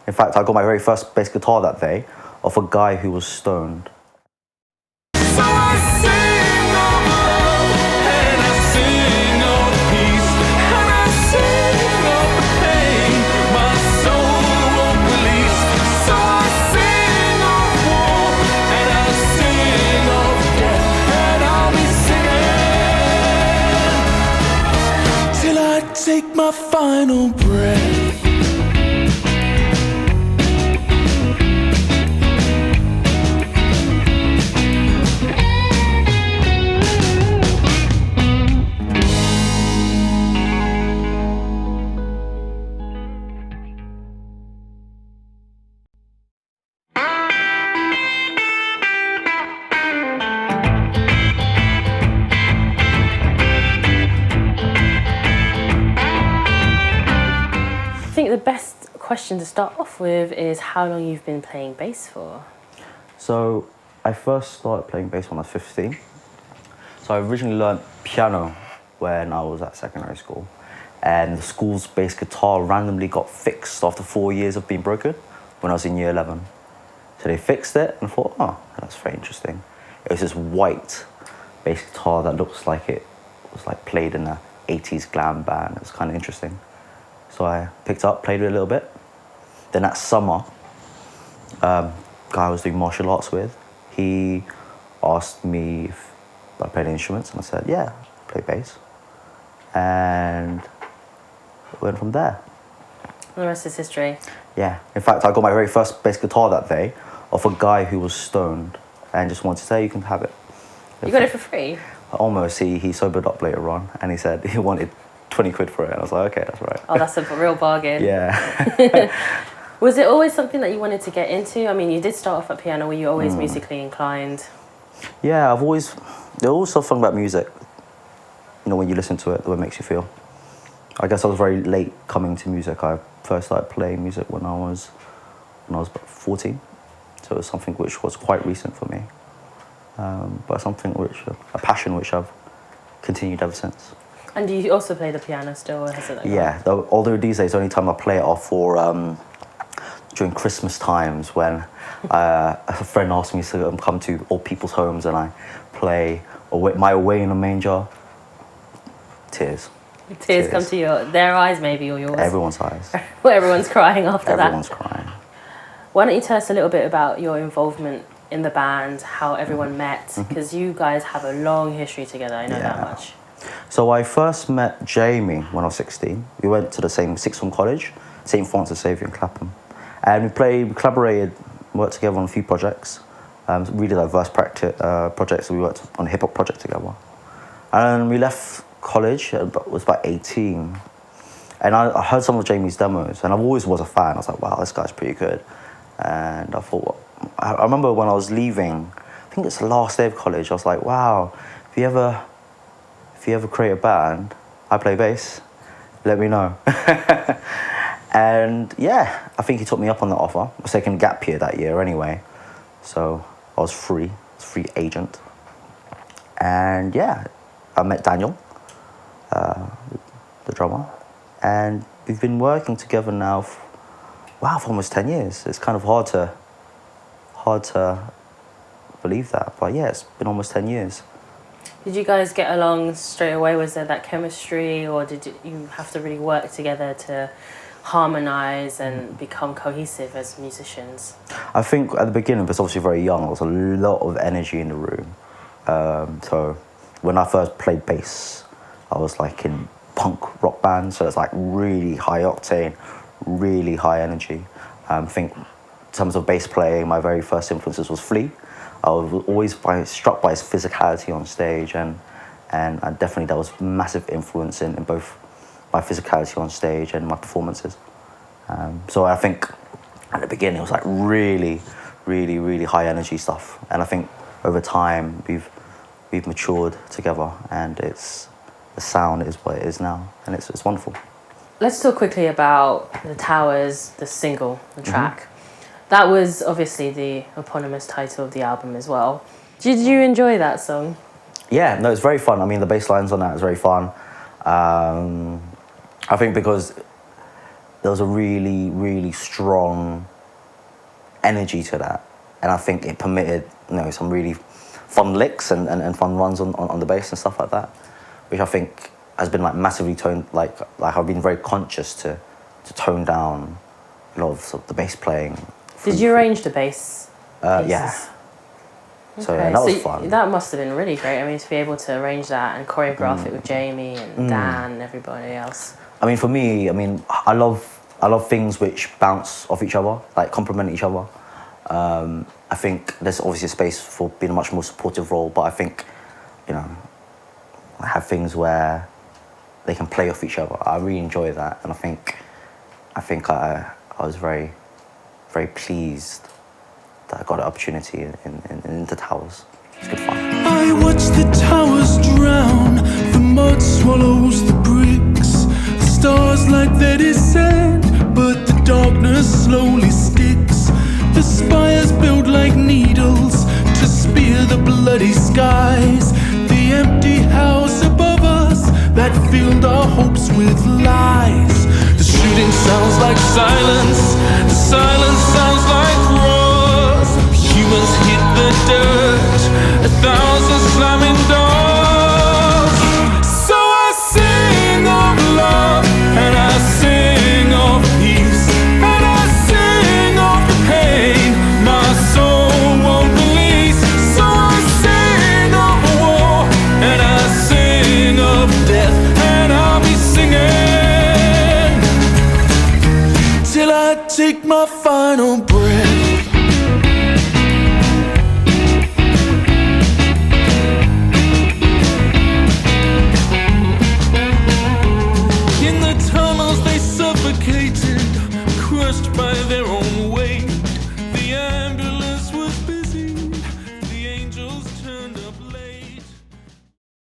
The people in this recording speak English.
In fact, I got my very first bass guitar that day off a guy who was stoned. So I sing of love, and I sing of peace, and I sing of the pain my soul won't release. So I sing of war, and I sing of death, and I'll be singing till I take my final breath. I think the best question to start off with is how long you've been playing bass for. So I first started playing bass when I was 15. So I originally learned piano when I was at secondary school. And the school's bass guitar randomly got fixed after 4 years of being broken when I was in year 11. So they fixed it and I thought, oh, that's very interesting. It was this white bass guitar that looks like it was like played in a 80s glam band. It was kind of interesting. So I picked up, played it a little bit. Then that summer, guy I was doing martial arts with, he asked me if I played instruments, and I said, yeah, I play bass. And it went from there. The rest is history. Yeah. In fact, I got my very first bass guitar that day off a guy who was stoned and just wanted to say, you can have it. You got it for free? Almost. He sobered up later on, and he said he wanted 20 quid for it. And I was like, okay, that's right. Oh, that's a real bargain. Yeah. Was it always something that you wanted to get into? I mean, you did start off at piano. Were you always musically inclined? Yeah, there's always something about music, you know, when you listen to it, the way it makes you feel. I guess I was very late coming to music. I first started playing music when I was about 14. So it was something which was quite recent for me. But something a passion which I've continued ever since. And do you also play the piano still, or has it gone? Yeah, although these days the only time I play it are for during Christmas times when a friend asked me to come to old people's homes and I play my Away in a Manger. Tears. Tears come to their eyes maybe, or yours? Everyone's eyes. Well, everyone's crying after that. Everyone's crying. Why don't you tell us a little bit about your involvement in the band, how everyone met, because you guys have a long history together, I know that much. So I first met Jamie when I was 16. We went to the same sixth form college, St. Francis Xavier in Clapham. And we collaborated, worked together on a few projects, really diverse projects. We worked on a hip-hop project together. And we left college, was about 18. And I heard some of Jamie's demos, and I always was a fan. I was like, wow, this guy's pretty good. And I thought, I remember when I was leaving, I think it's the last day of college, I was like, wow, if you ever create a band, I play bass, let me know. And yeah, I think he took me up on the offer. I was taking a gap year that year anyway. So I was free agent. And yeah, I met Daniel, the drummer. And we've been working together now for almost 10 years. It's kind of hard to believe that. But yeah, it's been almost 10 years. Did you guys get along straight away? Was there that chemistry, or did you have to really work together to harmonise and become cohesive as musicians? I think at the beginning, because obviously very young, there was a lot of energy in the room. So when I first played bass, I was like in punk rock bands, so it's like really high octane, really high energy. I think in terms of bass playing, my very first influences was Flea. I was always struck by his physicality on stage, and definitely that was massive influence in both my physicality on stage and my performances. So I think at the beginning it was like really, really, really high energy stuff, and I think over time we've matured together, and the sound is what it is now, and it's wonderful. Let's talk quickly about The Towers, the single, the track. That was obviously the eponymous title of the album as well. Did you enjoy that song? Yeah, no, it's very fun. I mean, the bass lines on that is very fun. I think because there was a really, really strong energy to that, and I think it permitted, you know, some really fun licks and fun runs on the bass and stuff like that, which I think has been like massively toned. Like I've been very conscious to tone down a lot of, sort of the bass playing. Did you arrange the bass? Yeah. pieces? So yeah, that was So fun. that must have been really great. I mean, to be able to arrange that and choreograph it with Jamie and Dan and everybody else. I mean, for me, I mean, I love things which bounce off each other, like complement each other. I think there's obviously a space for being a much more supportive role, but I think, you know, I have things where they can play off each other. I really enjoy that, and I think I was very, very pleased that I got an opportunity in the Towers. It's good fun. I watch the towers drown, the mud swallows the bricks. The stars like they descend, but the darkness slowly sticks. The spires build like needles to spear the bloody skies. The empty house above us that filled our hopes with lies. The shooting sounds like silence, the silence sounds like roars. Humans hit the dirt, 1,000 slamming doors. So I sing of love, and I sing of peace, and I sing of the pain my soul won't release. So I sing of war, and I sing of death, and I'll be singing till I take my final breath. In the tunnels they suffocated, crushed by their own weight.